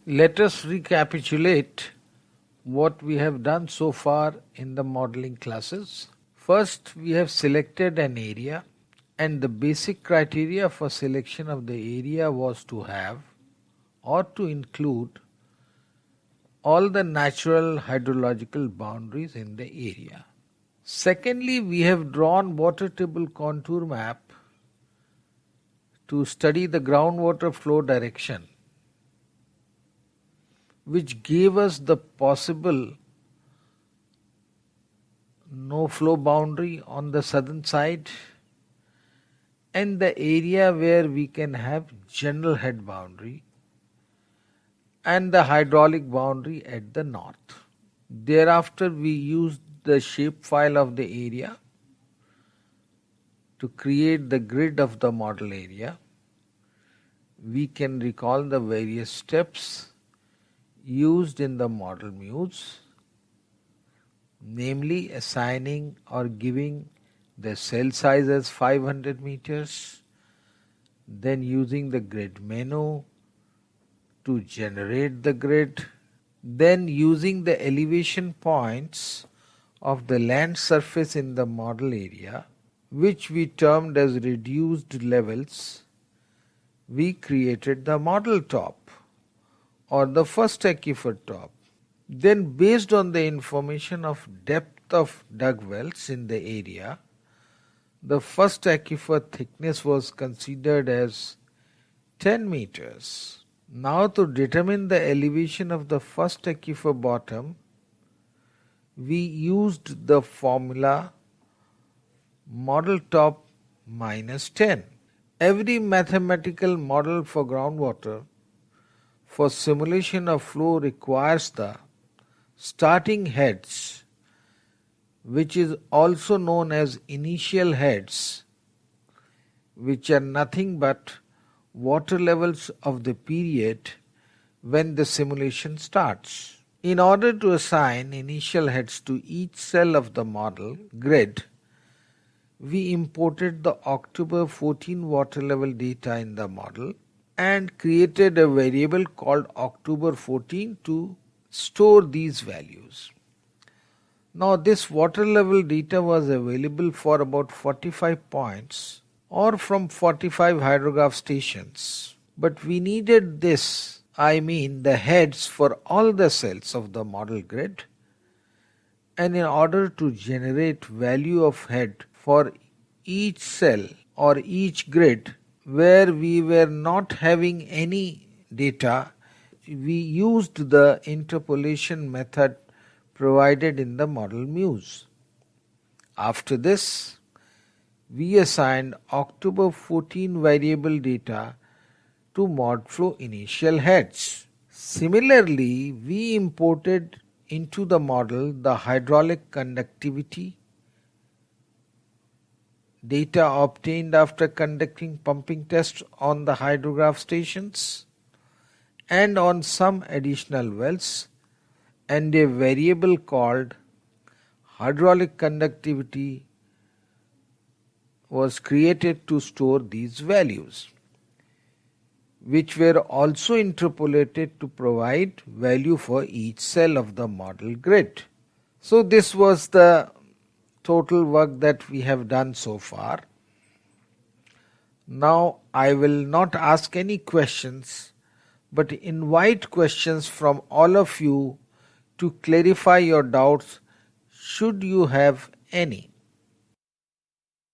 Let us recapitulate what we have done so far in the modeling classes. First, we have selected an area, and the basic criteria for selection of the area was to have or to include all the natural hydrological boundaries in the area. Secondly, we have drawn water table contour map to study the groundwater flow direction, which gave us the possible no flow boundary on the southern side and the area where we can have general head boundary and the hydraulic boundary at the north. Thereafter, we used the shapefile of the area to create the grid of the model area. We can recall the various steps used in the model muse, namely assigning or giving the cell size as 500 meters, then using the grid menu to generate the grid, then using the elevation points of the land surface in the model area, which we termed as reduced levels, we created the model top or the first aquifer top. Then, based on the information of depth of dug wells in the area, the first aquifer thickness was considered as 10 meters. Now, to determine the elevation of the first aquifer bottom, we used the formula model top minus 10. Every mathematical model for groundwater for simulation of flow requires the starting heads, which is also known as initial heads, which are nothing but water levels of the period when the simulation starts. In order to assign initial heads to each cell of the model grid, we imported the October 14 water level data in the model and created a variable called October 14 to store these values. Now, this water level data was available for about 45 points or from 45 hydrograph stations. But we needed this, the heads for all the cells of the model grid, and in order to generate value of head for each cell or each grid where we were not having any data, we used the interpolation method provided in the model muse. After this, we assigned October 14 variable data to ModFlow initial heads. Similarly, we imported into the model the hydraulic conductivity data obtained after conducting pumping tests on the hydrograph stations and on some additional wells, and a variable called hydraulic conductivity was created to store these values, which were also interpolated to provide value for each cell of the model grid. So this was the total work that we have done so far. Now I will not ask any questions, but invite questions from all of you to clarify your doubts should you have any.